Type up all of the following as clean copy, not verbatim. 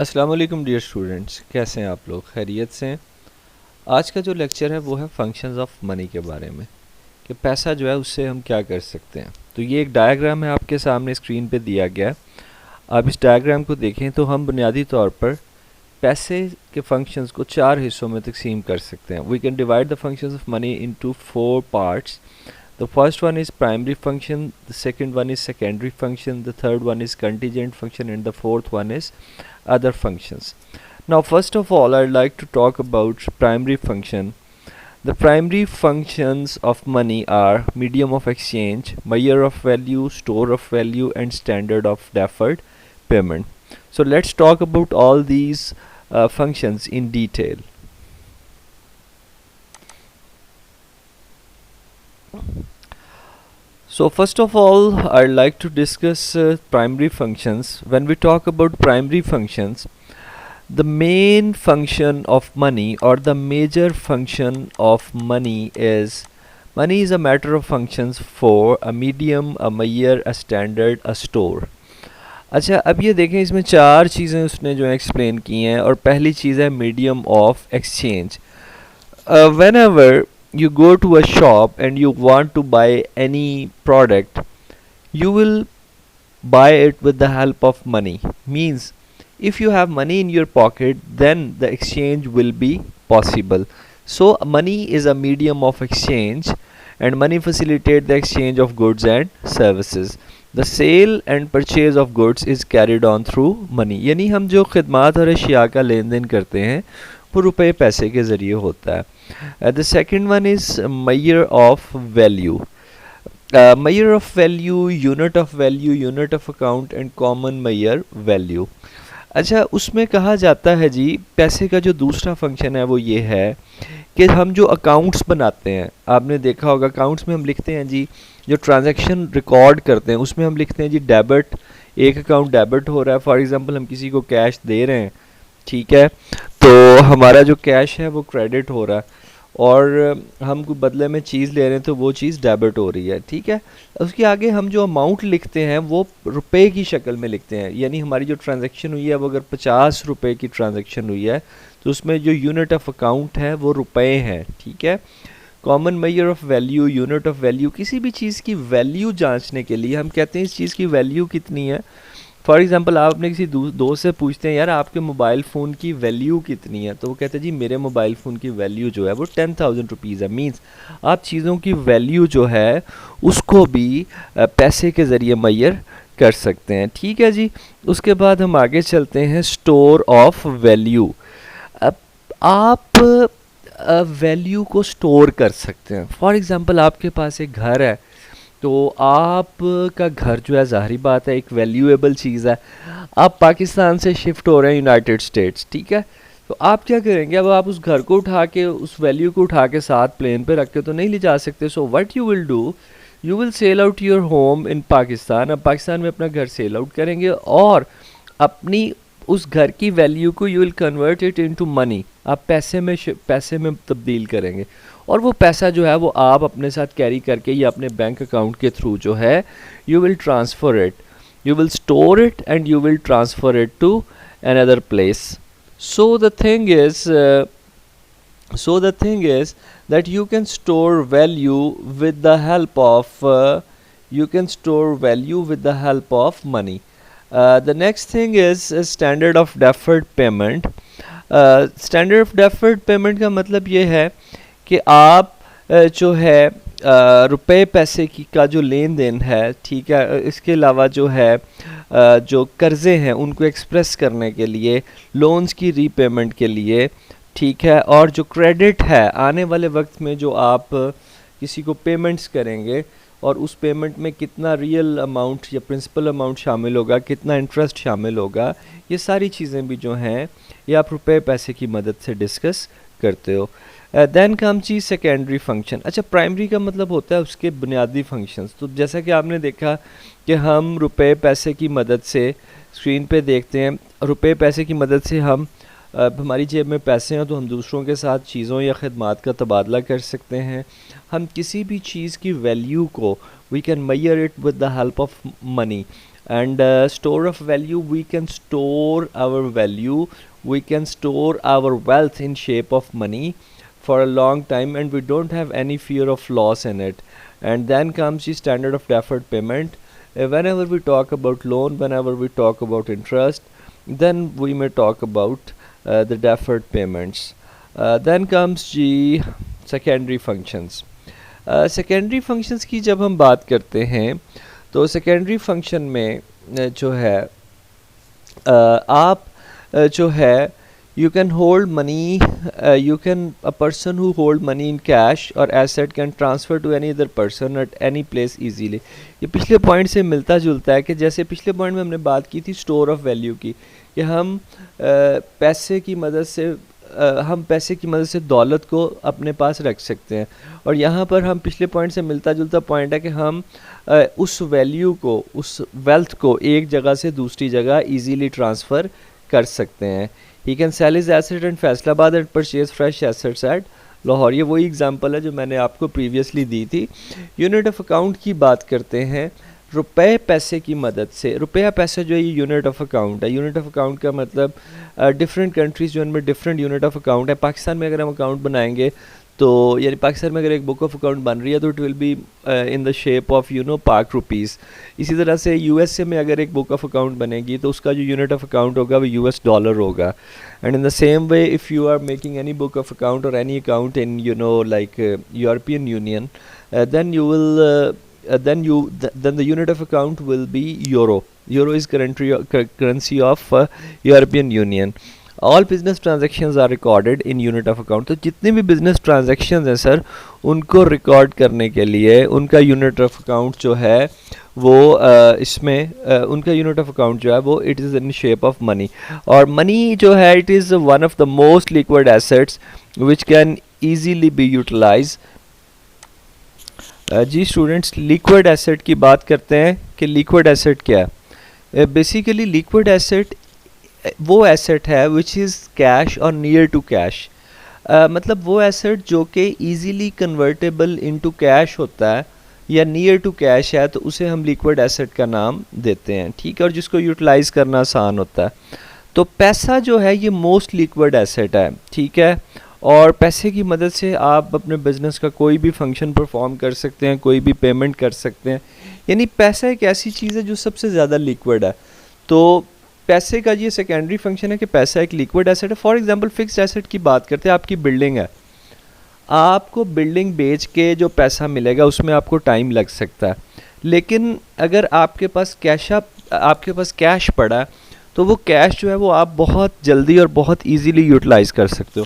अस्सलाम वालेकुम dear students, कैसे हैं आप लोग? खैरियत से हैं? आज का जो लेक्चर है वो है फंक्शंस ऑफ मनी के बारे में कि पैसा जो है उससे हम क्या कर सकते हैं। तो ये एक डायग्राम है आपके सामने स्क्रीन पे दिया गया है। आप इस डायग्राम को देखें तो हम बुनियादी तौर पर पैसे के फंक्शंस को चार हिस्सों में तकसीम कर सकते हैं। We can divide the functions of money into four parts. The first one is primary function, the second one is secondary function, the third one is contingent function, and the fourth one is other functions. Now first of all I'd like to talk about primary function. The primary functions of money are medium of exchange, measure of value, store of value, and standard of deferred payment. So let's talk about all these functions in detail. So first of all, I'd like to discuss primary functions. When we talk about primary functions, the main function of money or the major function of money is a matter of functions for a medium, a measure, a standard, a store. अच्छा, अब ये देखें, इसमें चार चीज़ें उसने जो explain की हैं और पहली चीज़ है medium of exchange. Whenever you go to a shop and you want to buy any product, you will buy it with the help of money. Means if you have money in your pocket, then the exchange will be possible. So money is a medium of exchange and money facilitate the exchange of goods and services. The sale and purchase of goods is carried on through money. यानी हम जो खिदमात और अशिया का लेन then करते हैं वो रुपए पैसे के ज़रिए होता है. The second one is measure of value. Measure of value, unit of account and common measure value. अच्छा, उसमें कहा जाता है जी, पैसे का जो दूसरा फंक्शन है वो ये है कि हम जो अकाउंट्स बनाते हैं, आपने देखा होगा अकाउंट्स में हम लिखते हैं जी, जो ट्रांजैक्शन रिकॉर्ड करते हैं उसमें हम लिखते हैं जी डेबिट, एक अकाउंट डेबिट हो रहा है. फॉर एग्जांपल हम किसी को कैश दे रहे हैं, ठीक है, तो हमारा जो कैश है वो क्रेडिट हो रहा है और हम कोई बदले में चीज़ ले रहे हैं तो वो चीज़ डेबिट हो रही है, ठीक है. उसके आगे हम जो अमाउंट लिखते हैं वो रुपए की शक्ल में लिखते हैं. यानी हमारी जो ट्रांजैक्शन हुई है वो अगर 50 रुपए की ट्रांजैक्शन हुई है तो उसमें जो यूनिट ऑफ अकाउंट है वो रुपए हैं, ठीक है. Common measure of value, unit of value, किसी भी चीज़ की वैल्यू जांचने के लिए हम कहते हैं इस चीज़ की वैल्यू कितनी है. फॉर एग्जांपल आप अपने किसी दोस्त से पूछते हैं यार आपके मोबाइल फ़ोन की वैल्यू कितनी है, तो वो कहते हैं जी मेरे मोबाइल फ़ोन की वैल्यू जो है वो 10,000 रुपीज़ है. मीन्स आप चीज़ों की वैल्यू जो है उसको भी पैसे के ज़रिए मेजर कर सकते हैं, ठीक है जी. उसके बाद हम आगे चलते हैं स्टोर ऑफ वैल्यू. अब आप वैल्यू को स्टोर कर सकते हैं. फॉर एग्ज़ाम्पल आपके पास एक घर है, तो आपका घर जो है ज़ाहिरी बात है एक वैल्यूएबल चीज़ है. आप पाकिस्तान से शिफ्ट हो रहे हैं यूनाइटेड स्टेट्स, ठीक है, तो आप क्या करेंगे, अब आप उस घर को उठा के उस वैल्यू को उठा के साथ प्लेन पे रख के तो नहीं ले जा सकते. So what you will do, you will sell out your home in Pakistan. अब पाकिस्तान में अपना घर सेल आउट करेंगे और अपनी उस घर की वैल्यू को you will convert it into money, आप पैसे में तब्दील करेंगे और वो पैसा जो है वो आप अपने साथ कैरी करके या अपने बैंक अकाउंट के थ्रू जो है you will transfer it, you will store it and you will transfer it to another place. So the thing is that you can store value with the help of money. The next thing is standard of deferred payment. Standard of deferred payment का मतलब ये है कि आप जो है रुपए पैसे की का जो लेन देन है, ठीक है, इसके अलावा जो है जो कर्ज़े हैं उनको एक्सप्रेस करने के लिए, लोन्स की रीपेमेंट के लिए, ठीक है, और जो क्रेडिट है आने वाले वक्त में जो आप किसी को पेमेंट्स करेंगे और उस पेमेंट में कितना रियल अमाउंट या प्रिंसिपल अमाउंट शामिल होगा, कितना इंटरेस्ट शामिल होगा, ये सारी चीज़ें भी जो हैं ये आप रुपए पैसे की मदद से डिस्कस करते हो. देन कम्स जी सेकेंडरी फंक्शन. अच्छा, प्राइमरी का मतलब होता है उसके बुनियादी फंक्शंस. तो जैसा कि आपने देखा कि हम रुपए पैसे की मदद से स्क्रीन पे देखते हैं, रुपए पैसे की मदद से हम हमारी जेब में पैसे हैं तो हम दूसरों के साथ चीज़ों या ख़िदमात का तबादला कर सकते हैं. हम किसी भी चीज़ की वैल्यू को we can measure it with the help of money. and store of value, we can store our value, we can store our wealth in shape of money for a long time, and we don't have any fear of loss in it. And then comes the standard of deferred payment. Whenever we talk about loan, whenever we talk about interest, then we may talk about the deferred payments. Then comes the secondary functions. Secondary functions की जब हम बात करते हैं तो secondary function में जो है आप जो है you can hold money, a person who hold money in cash or asset can transfer to any other person at any place easily. ये पिछले पॉइंट से मिलता जुलता है कि जैसे पिछले पॉइंट में हमने बात की थी स्टोर ऑफ वैल्यू की, कि हम पैसे की मदद से दौलत को अपने पास रख सकते हैं, और यहाँ पर हम पिछले पॉइंट से मिलता जुलता पॉइंट है कि हम उस वैल्यू को, उस वेल्थ को एक जगह से दूसरी जगह इजीली ट्रांसफ़र कर सकते हैं. He can sell his asset in Faisalabad and purchase fresh assets at Lahore. ये वही एग्जांपल है जो मैंने आपको प्रीवियसली दी थी. यूनिट ऑफ अकाउंट की बात करते हैं. रुपए पैसे की मदद से, रुपया पैसा जो है ये यूनिट ऑफ अकाउंट है. यूनिट ऑफ अकाउंट का मतलब डिफरेंट कंट्रीज़ जो उनमें डिफरेंट यूनिट ऑफ अकाउंट है. पाकिस्तान में अगर हम अकाउंट बनाएंगे तो यानी पाकिस्तान में अगर एक बुक ऑफ अकाउंट बन रही है तो it will be in the shape of पाक रुपीज़. इसी तरह से यूएसए में अगर एक बुक ऑफ अकाउंट बनेगी तो उसका जो यूनिट ऑफ अकाउंट होगा वो यूएस डॉलर होगा. And in the same way if you are making any book of account और any account in like European Union, then you will then the unit of account will be euro. Euro is currency of European Union. All business transactions are recorded in unit of account. तो जितने भी business transactions हैं sir, उनको record करने के लिए उनका unit of account जो है वो इसमें उनका यूनिट ऑफ अकाउंट जो है वो it is in shape of money. और मनी जो है it is one of the most liquid assets which can easily be utilise. जी स्टूडेंट्स, लिक्विड एसेट की बात करते हैं कि लिक्विड एसेट क्या है. बेसिकली लिक्विड एसेट वो एसेट है विच इज़ कैश और नियर टू कैश. मतलब वो एसेट जो कि ईजीली कन्वर्टेबल इनटू कैश होता है या नियर टू कैश है, तो उसे हम लिक्विड एसेट का नाम देते हैं. ठीक है, और जिसको यूटिलाइज़ करना आसान होता है. तो पैसा जो है ये मोस्ट लिक्विड एसेट है. ठीक है, और पैसे की मदद से आप अपने बिज़नेस का कोई भी फंक्शन परफॉर्म कर सकते हैं, कोई भी पेमेंट कर सकते हैं. यानी पैसा एक ऐसी चीज़ है जो सबसे ज़्यादा लिक्विड है. तो पैसे का ये सेकेंडरी फंक्शन है कि पैसा एक लिक्विड एसेट है. फॉर एग्जांपल फिक्स्ड एसेट की बात करते हैं. आपकी बिल्डिंग है, आपको बिल्डिंग बेच के जो पैसा मिलेगा उसमें आपको टाइम लग सकता है, लेकिन अगर आपके पास कैश पड़ा है तो वो कैश जो है वो आप बहुत जल्दी और बहुत ईजीली यूटिलाइज़ कर सकते हो.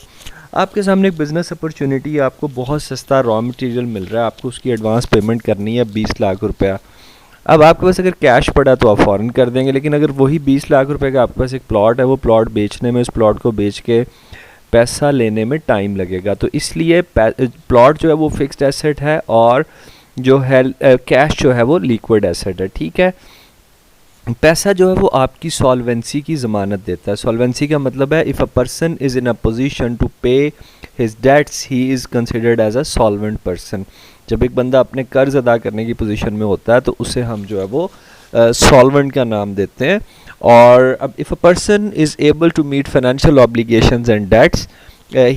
आपके सामने एक बिज़नेस अपॉर्चुनिटी है, आपको बहुत सस्ता रॉ मटेरियल मिल रहा है, आपको उसकी एडवांस पेमेंट करनी है 20 लाख रुपया. अब आपके पास अगर कैश पड़ा तो आप फ़ौरन कर देंगे, लेकिन अगर वही 20 लाख रुपए का आपके पास एक प्लॉट है, वो प्लॉट बेचने में, उस प्लॉट को बेच के पैसा लेने में टाइम लगेगा. तो इसलिए प्लॉट जो है वो फिक्स्ड एसेट है और जो है कैश जो है वो लिक्विड एसेट है. ठीक है, पैसा जो है वो आपकी सॉल्वेंसी की ज़मानत देता है. सॉल्वेंसी का मतलब है if a person is in a position to pay his debts he is considered as a solvent person. जब एक बंदा अपने कर्ज अदा करने की पोजीशन में होता है तो उसे हम जो है वो सॉल्वेंट का नाम देते हैं. और अब if a person is able to meet financial obligations and debts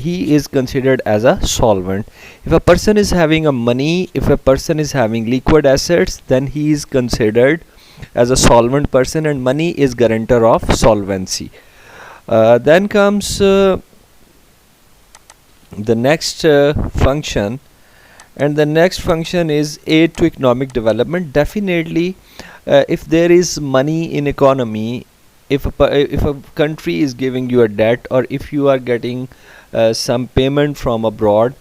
he is considered as a solvent. If a person is having a money, if a person is having liquid assets, then he is considered as a solvent person, and money is guarantor of solvency. Then comes the next function, and the next function is aid to economic development. Definitely if there is money in economy, if a country is giving you a debt, or if you are getting some payment from abroad,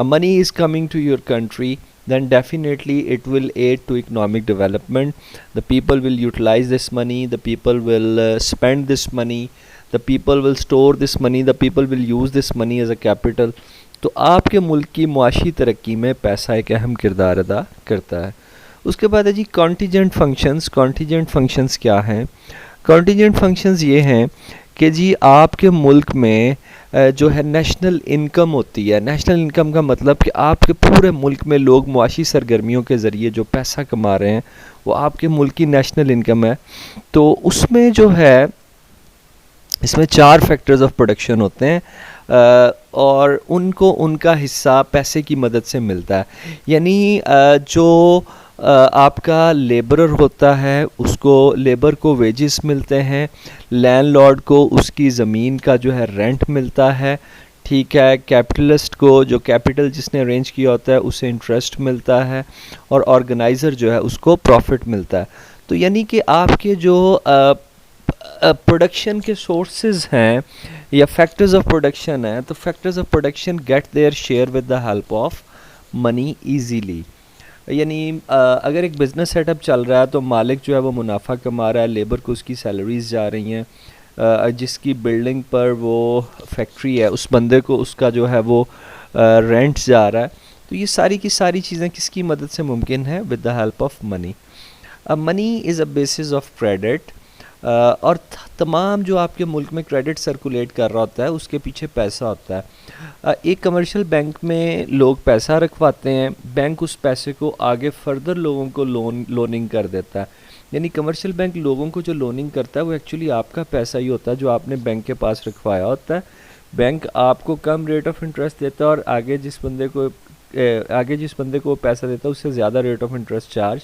money is coming to your country, then definitely it will aid to economic development. The people will utilize this money, the people will spend this money, the people will store this money, the people will use this money as a capital. तो आपके मुल्क की मुआशी तरक्की में पैसा एक अहम किरदार अदा करता है. उसके बाद है जी कॉन्टीजेंट फंक्शंस. कॉन्टीजेंट फंक्शंस क्या हैं? कॉन्टीजेंट फंक्शंस ये हैं कि जी आपके मुल्क में जो है नेशनल इनकम होती है. नेशनल इनकम का मतलब कि आपके पूरे मुल्क में लोग मुआशी सरगर्मियों के ज़रिए जो पैसा कमा रहे हैं वो आपके मुल्क की नेशनल इनकम है। तो उसमें जो है, इसमें 4 फैक्टर्स ऑफ प्रोडक्शन होते हैं और उनको उनका हिस्सा पैसे की मदद से मिलता है। यानी जो आपका लेबरर होता है उसको लेबर को वेजेस मिलते हैं, लैंडलॉर्ड को उसकी ज़मीन का जो है रेंट मिलता है, ठीक है, कैपिटलिस्ट को जो कैपिटल जिसने अरेंज किया होता है उसे इंटरेस्ट मिलता है, और ऑर्गेनाइज़र जो है उसको प्रॉफिट मिलता है। तो यानी कि आपके जो प्रोडक्शन के सोर्सेज हैं या फैक्टर्स ऑफ प्रोडक्शन हैं, तो factors of production get their share with the help of money easily. यानी अगर एक बिज़नेस सेटअप चल रहा है तो मालिक जो है वो मुनाफा कमा रहा है, लेबर को उसकी सैलरीज जा रही हैं, जिसकी बिल्डिंग पर वो फैक्ट्री है उस बंदे को उसका जो है वो रेंट जा रहा है। तो ये सारी की सारी चीज़ें किसकी मदद से मुमकिन है? With the help of money. Money is a basis of credit, और तमाम जो आपके मुल्क में क्रेडिट सर्कुलेट कर रहा होता है उसके पीछे पैसा होता है। एक कमर्शियल बैंक में लोग पैसा रखवाते हैं, बैंक उस पैसे को आगे फर्दर लोगों को लोनिंग कर देता है। यानी कमर्शियल बैंक लोगों को जो लोनिंग करता है वो एक्चुअली आपका पैसा ही होता है जो आपने बैंक के पास रखवाया होता है। बैंक आपको कम रेट ऑफ इंटरेस्ट देता है और आगे जिस बंदे को पैसा देता है उससे ज़्यादा रेट ऑफ इंटरेस्ट चार्ज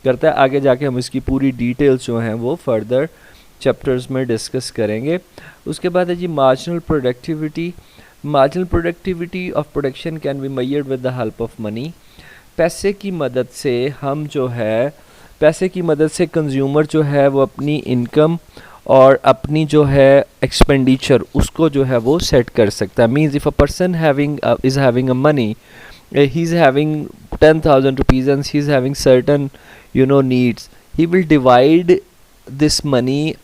करता है। आगे जाके हम इसकी पूरी डिटेल्स जो हैं वो फर्दर चैप्टर्स में डिस्कस करेंगे। उसके बाद है जी marginal productivity. Marginal productivity of production can be measured with the help of money. पैसे की मदद से कंज्यूमर जो है वो अपनी इनकम और अपनी जो है एक्सपेंडिचर उसको जो है वो सेट कर सकता है। Means if a person is having a money, he is having 10,000 rupees and he is having certain needs, he will divide this money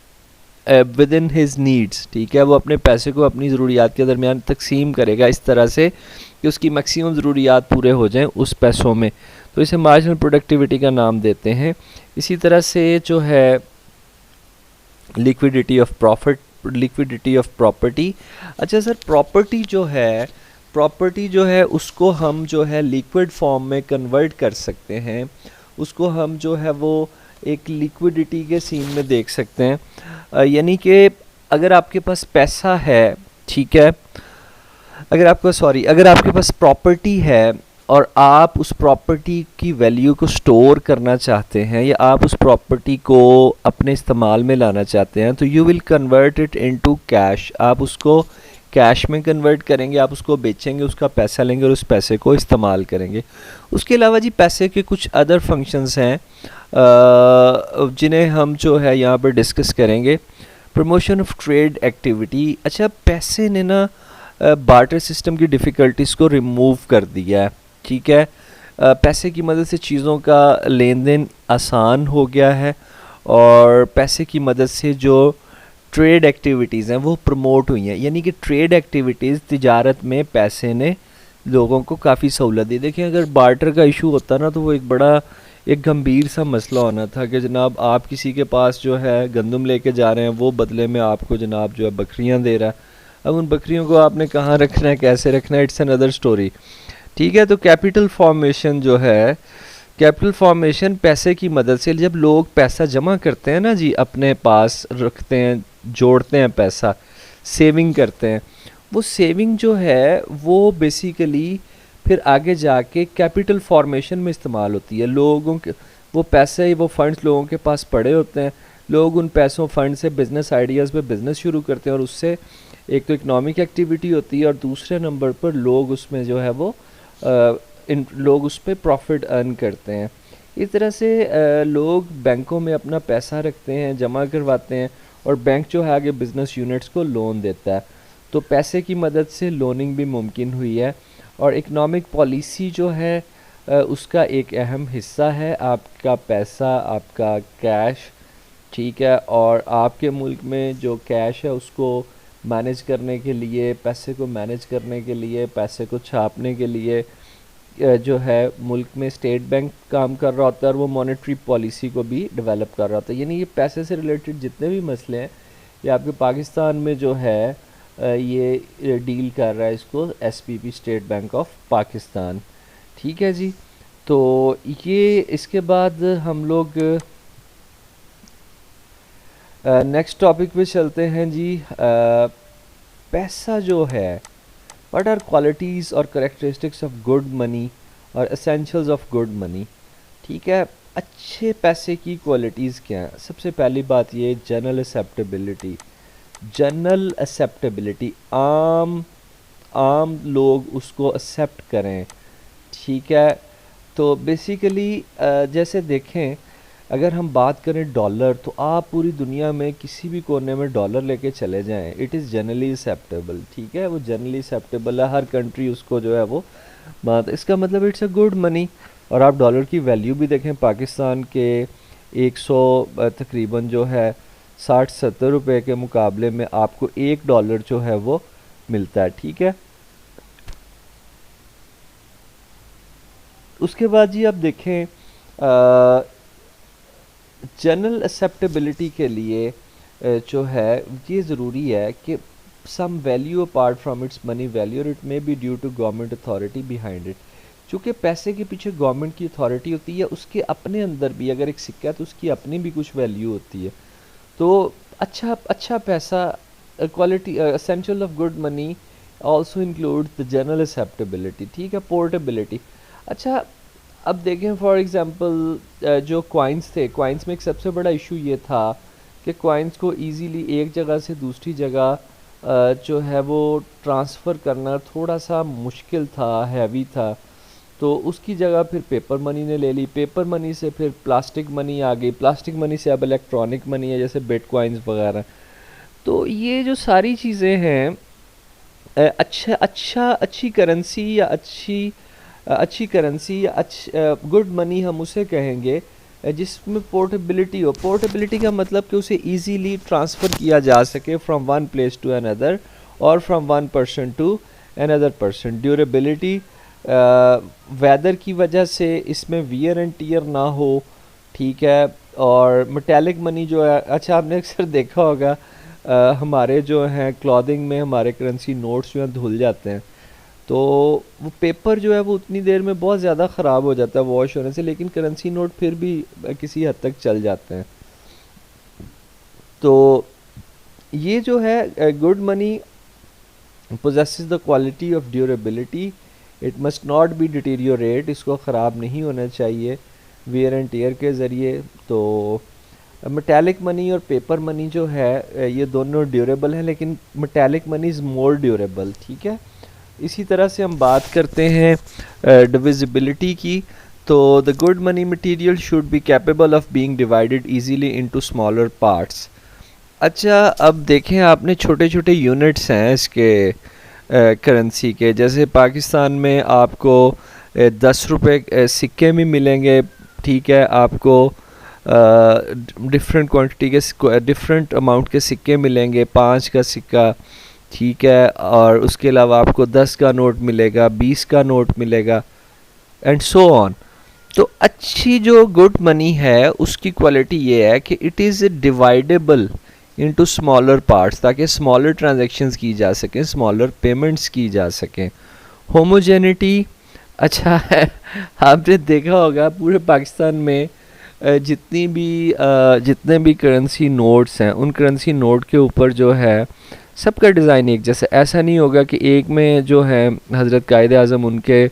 within his needs। ठीक है, वो अपने पैसे को अपनी ज़रूरियात के दरमियान तकसीम करेगा इस तरह से कि उसकी मैक्सिमम ज़रूरियात पूरे हो जाएं उस पैसों में। तो इसे मार्जिनल प्रोडक्टिविटी का नाम देते हैं। इसी तरह से जो है लिक्विडिटी ऑफ प्रॉपर्टी। अच्छा सर, प्रॉपर्टी जो है उसको हम जो है लिक्विड फॉर्म में कन्वर्ट कर सकते हैं, उसको हम जो है वो एक लिक्विडिटी के सीन में देख सकते हैं। यानी कि अगर आपके पास पैसा है, ठीक है, अगर आपके पास प्रॉपर्टी है और आप उस प्रॉपर्टी की वैल्यू को स्टोर करना चाहते हैं या आप उस प्रॉपर्टी को अपने इस्तेमाल में लाना चाहते हैं, तो you will convert it into cash. आप उसको कैश में कन्वर्ट करेंगे, आप उसको बेचेंगे, उसका पैसा लेंगे और उस पैसे को इस्तेमाल करेंगे। उसके अलावा जी पैसे के कुछ अदर फंक्शंस हैं जिन्हें हम जो है यहाँ पर डिस्कस करेंगे। Promotion of trade activity. अच्छा, पैसे ने ना बार्टर सिस्टम की डिफ़िकल्टीज़ को रिमूव कर दिया है, ठीक है। पैसे की मदद से चीज़ों का लेन देन आसान हो गया है और पैसे की मदद से जो ट्रेड एक्टिविटीज़ हैं वो प्रमोट हुई हैं। यानी कि ट्रेड एक्टिविटीज़, तिजारत में पैसे ने लोगों को काफ़ी सहूलत दी। देखिए, अगर बार्टर का इशू होता ना तो वो एक गंभीर सा मसला होना था कि जनाब आप किसी के पास जो है गंदम लेके जा रहे हैं, वो बदले में आपको जनाब जो है बकरियां दे रहा है। अब उन बकरियों को आपने कहाँ रखना है, कैसे रखना है, इट्स अनदर स्टोरी, ठीक है। तो कैपिटल फॉर्मेशन पैसे की मदद से, जब लोग पैसा जमा करते हैं ना जी, अपने पास रखते हैं, जोड़ते हैं पैसा, सेविंग करते हैं, वो सेविंग जो है वो बेसिकली फिर आगे जाके कैपिटल फॉर्मेशन में इस्तेमाल होती है। लोगों के वो पैसे, वो फंड्स लोगों के पास पड़े होते हैं, लोग उन पैसों फंड से बिज़नेस आइडियाज़ पे बिज़नेस शुरू करते हैं और उससे एक तो इकोनॉमिक एक्टिविटी होती है और दूसरे नंबर पर लोग उसमें जो है वो लोग उस पर प्रॉफिट अर्न करते हैं। इस तरह से लोग बैंकों में अपना पैसा रखते हैं, जमा करवाते हैं और बैंक जो है आगे बिज़नेस यूनिट्स को लोन देता है। तो पैसे की मदद से लोनिंग भी मुमकिन हुई है और इकनॉमिक पॉलिसी जो है उसका एक अहम हिस्सा है आपका पैसा, आपका कैश, ठीक है। और आपके मुल्क में जो कैश है उसको मैनेज करने के लिए, पैसे को मैनेज करने के लिए, पैसे को छापने के लिए जो है मुल्क में स्टेट बैंक काम कर रहा होता है और वो मॉनेटरी पॉलिसी को भी डेवलप कर रहा होता है। यानी ये पैसे से रिलेटेड जितने भी मसले हैं ये आपके पाकिस्तान में जो है ये डील कर रहा है इसको SPP, state bank of Pakistan, ठीक है जी। तो ये इसके बाद हम लोग नेक्स्ट टॉपिक पे चलते हैं जी। पैसा जो है, व्हाट आर क्वालिटीज़ और करेक्टरिस्टिक्स ऑफ गुड मनी और एसेंशियल्स ऑफ गुड मनी। ठीक है, अच्छे पैसे की क्वालिटीज़ क्या हैं? सबसे पहली बात ये जनरल एक्सेप्टेबिलिटी। जनरल एक्सेप्टेबिलिटी, आम आम लोग उसको एक्सेप्ट करें। ठीक है, तो बेसिकली जैसे देखें, अगर हम बात करें डॉलर, तो आप पूरी दुनिया में किसी भी कोने में डॉलर लेके चले जाएं, इट इज़ जनरली एक्सेप्टेबल। ठीक है, वो जनरली एक्सेप्टेबल है, हर कंट्री उसको जो है वो बात, इसका मतलब इट्स अ गुड मनी। और आप डॉलर की वैल्यू भी देखें, पाकिस्तान के 100 तकरीबन जो है 60-70 रुपए के मुकाबले में आपको $1 जो है वो मिलता है। ठीक है, उसके बाद जी आप देखें जनरल एक्सेप्टेबिलिटी के लिए जो है ये ज़रूरी है कि some value apart from its money value, और it may be due to government authority behind it. चूँकि पैसे के पीछे गवर्नमेंट की अथॉरिटी होती है, उसके अपने अंदर भी अगर एक सिक्का है तो उसकी अपनी भी कुछ वैल्यू होती है। तो अच्छा अच्छा पैसा, quality essential of good money also include the general acceptability. ठीक है, पोर्टेबिलिटी। अच्छा, अब देखें फॉर एग्ज़ाम्पल जो कॉइन्स थे, कॉइन्स में एक सबसे बड़ा इशू ये था कि कॉइन्स को इजीली एक जगह से दूसरी जगह जो है वो ट्रांसफ़र करना थोड़ा सा मुश्किल था, हैवी था। तो उसकी जगह फिर पेपर मनी ने ले ली, पेपर मनी से फिर प्लास्टिक मनी आ गई, प्लास्टिक मनी से अब इलेक्ट्रॉनिक मनी है जैसे बिटकॉइंस वगैरह। तो ये जो सारी चीज़ें हैं, अच्छी करेंसी या अच्छी करेंसी या गुड मनी हम उसे कहेंगे जिसमें पोर्टेबिलिटी हो। पोर्टेबिलिटी का मतलब कि उसे इजीली ट्रांसफ़र किया जा सके from one place to another और from one person to another person. Durability, weather की वजह से इसमें वियर एंड टीयर ना हो। ठीक है, और मेटालिक मनी जो है, अच्छा आपने अक्सर देखा होगा हमारे जो हैं क्लॉथिंग में हमारे करेंसी नोट्स जो हैं धुल जाते हैं, तो वो पेपर जो है वो उतनी देर में बहुत ज़्यादा ख़राब हो जाता है वॉश होने से, लेकिन करेंसी नोट फिर भी किसी हद तक चल जाते हैं। तो ये जो है good money possesses the quality of durability, it must not B deteriorate, इसको ख़राब नहीं होना चाहिए वेयर एंड टेयर के ज़रिए। तो मेटालिक मनी और पेपर मनी जो है ये दोनों ड्यूरेबल हैं, लेकिन metallic money is more durable. ठीक है, इसी तरह से हम बात करते हैं डिविजिबिलिटी की। तो the good money material should be capable of being divided easily into smaller parts. अच्छा, अब देखें आपने छोटे छोटे यूनिट्स हैं इसके करेंसी के, जैसे पाकिस्तान में आपको 10 रुपये सिक्के में मिलेंगे। ठीक है, आपको डिफरेंट क्वांटिटी के डिफरेंट अमाउंट के सिक्के मिलेंगे, 5 का सिक्का। ठीक है, और उसके अलावा आपको 10 का नोट मिलेगा, 20 का नोट मिलेगा एंड सो ऑन। तो अच्छी जो गुड मनी है उसकी क्वालिटी ये है कि it is dividable into smaller parts, ताकि स्मॉलर ट्रांजैक्शंस की जा सकें, स्मॉलर पेमेंट्स की जा सकें। होमोजेनिटी, अच्छा है आपने देखा होगा पूरे पाकिस्तान में जितने भी करेंसी नोट्स हैं, उन करेंसी नोट के ऊपर जो है सबका डिज़ाइन एक जैसे, ऐसा नहीं होगा कि एक में जो है हज़रत कायद आज़म उनके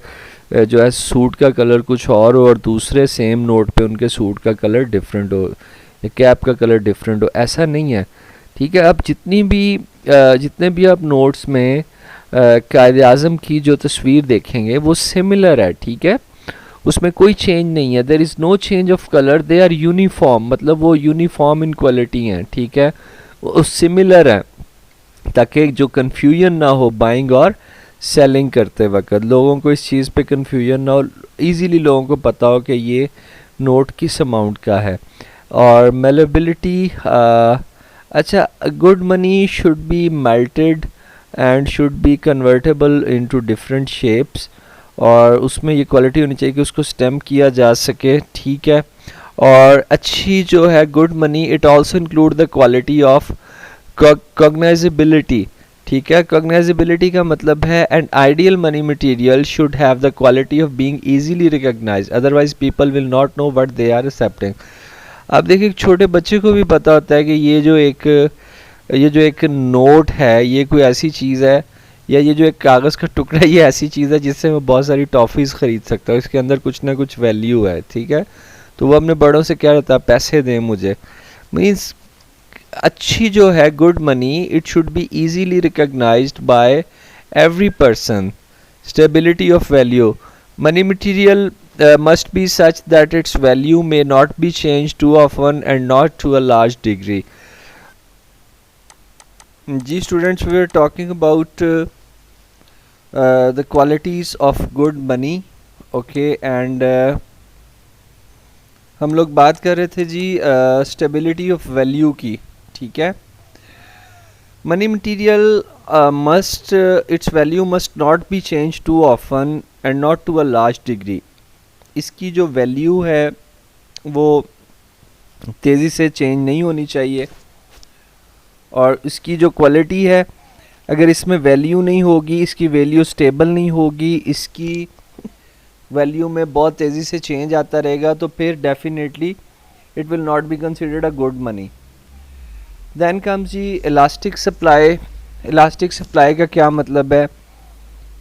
जो है सूट का कलर कुछ और हो और दूसरे सेम नोट पे उनके सूट का कलर डिफरेंट हो या कैप का कलर डिफरेंट हो, ऐसा नहीं है। ठीक है, अब जितने भी आप नोट्स में कायद आज़म की जो तस्वीर देखेंगे वो सिमिलर है। ठीक है, उसमें कोई चेंज नहीं है, there is no change of colour, they are uniform, मतलब वो यूनिफॉर्म इन क्वालिटी हैं। ठीक है, वो सिमिलर है ताकि जो कन्फ्यूजन ना हो बाइंग और सेलिंग करते वक्त, लोगों को इस चीज़ पे कन्फ्यूजन ना हो, इजीली लोगों को पता हो कि ये नोट किस अमाउंट का है। और मेलेबिलिटी, अच्छा, good money should be melted and should be convertible into different shapes, और उसमें ये क्वालिटी होनी चाहिए कि उसको स्टेम किया जा सके। ठीक है, और अच्छी जो है good money, it also include the quality of cognizability, ठीक है। कॉग्नाइजेबिलिटी का मतलब है an ideal money material should have the quality of being easily recognised, otherwise people will not know what they are accepting. आप देखिए एक छोटे बच्चे को भी पता होता है कि ये जो एक नोट है ये कोई ऐसी चीज़ है, या ये जो एक कागज़ का टुकड़ा है ये ऐसी चीज़ है जिससे मैं बहुत सारी टॉफ़ीज़ ख़रीद सकता हूँ, इसके अंदर कुछ ना कुछ वैल्यू है। ठीक है, तो वो अपने बड़ों से क्या रहता है, पैसे दें मुझे। मीन्स अच्छी जो है good money, it should be easily recognised by every person. Stability of value, money material must be such that its value may not be changed too often and not to a large degree. जी students, we are talking about the qualities of good money. Okay, and हम लोग बात कर रहे थे जी stability of value की। ठीक है, money material must its value must not be change too often and not to a large degree. इसकी जो वैल्यू है वो तेज़ी से चेंज नहीं होनी चाहिए, और इसकी जो क्वालिटी है अगर इसमें वैल्यू नहीं होगी, इसकी वैल्यू स्टेबल नहीं होगी, इसकी वैल्यू में बहुत तेज़ी से चेंज आता रहेगा, तो फिर definitely it will not be considered a good money. Then comes G elastic supply. Elastic supply का क्या मतलब है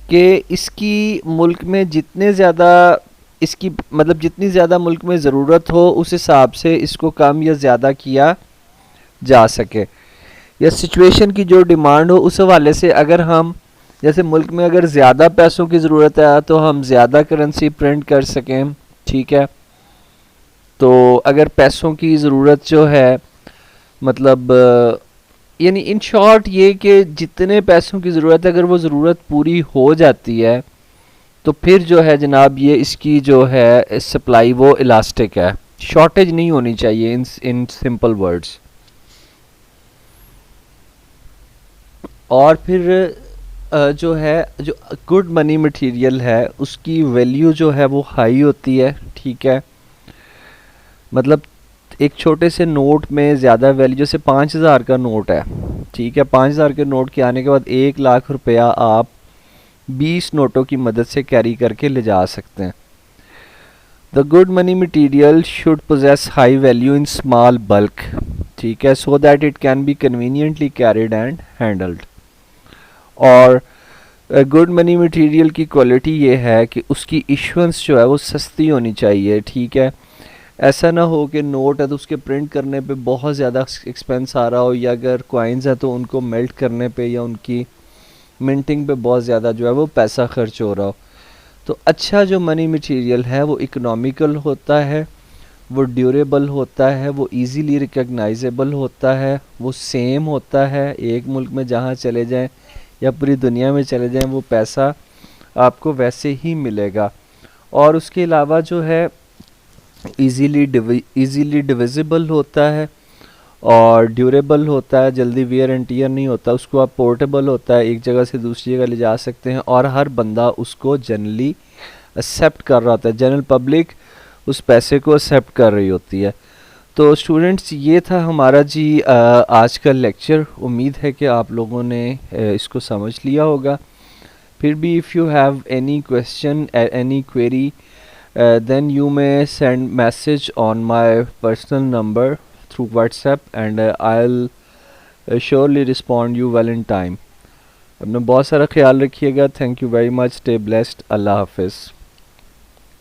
कि इसकी मुल्क में जितने ज़्यादा इसकी मतलब जितनी ज़्यादा मुल्क में ज़रूरत हो उस हिसाब से इसको कम या ज़्यादा किया जा सके, या सिचुएशन की जो डिमांड हो उस हवाले से। अगर हम जैसे मुल्क में अगर ज़्यादा पैसों की ज़रूरत है तो हम ज़्यादा करेंसी प्रिंट कर सकें। ठीक है, तो अगर पैसों की ज़रूरत जो है मतलब यानी इन शॉर्ट ये कि जितने पैसों की ज़रूरत है अगर वो ज़रूरत पूरी हो जाती है तो फिर जो है जनाब ये इसकी जो है सप्लाई वो इलास्टिक है, शॉर्टेज नहीं होनी चाहिए इन सिंपल वर्ड्स। और फिर जो है जो गुड मनी मटेरियल है उसकी वैल्यू जो है वो हाई होती है। ठीक है, मतलब एक छोटे से नोट में ज़्यादा वैल्यू, जैसे 5,000 का नोट है। ठीक है, 5,000 के नोट के आने के बाद 1,00,000 रुपया आप 20 नोटों की मदद से कैरी करके ले जा सकते हैं। The good money material should possess high value in small bulk. ठीक है, so that it can be conveniently carried and handled. और गुड मनी मटेरियल की क्वालिटी ये है कि उसकी इशुएंस जो है वो सस्ती होनी चाहिए। ठीक है, ऐसा ना हो कि नोट है तो उसके प्रिंट करने पे बहुत ज़्यादा एक्सपेंस आ रहा हो, या अगर कॉइन्स है तो उनको मेल्ट करने पे या उनकी मिंटिंग पे बहुत ज़्यादा जो है वो पैसा खर्च हो रहा हो। तो अच्छा जो मनी मटेरियल है वो इकोनॉमिकल होता है, वो ड्यूरेबल होता है, वो इजीली रिकॉग्नाइजेबल होता है, वो सेम होता है एक मुल्क में जहाँ चले जाएं या पूरी दुनिया में चले जाएं वो पैसा आपको वैसे ही मिलेगा। और उसके अलावा जो है इजीली डिविजिबल होता है और ड्यूरेबल होता है, जल्दी वेयर एंड टियर नहीं होता, उसको आप पोर्टेबल होता है, एक जगह से दूसरी जगह ले जा सकते हैं, और हर बंदा उसको जनरली एक्सेप्ट कर रहा होता है, जनरल पब्लिक उस पैसे को एक्सेप्ट कर रही होती है। तो स्टूडेंट्स ये था हमारा जी आज का लेक्चर। उम्मीद है कि आप लोगों ने इसको समझ लिया होगा। फिर भी if you have any question any query then you may send message on my personal number through WhatsApp and I'll surely respond you well in time. अपना बहुत सारा ख्याल रखिएगा। Thank you very much. Stay blessed. अल्लाह हाफिज़।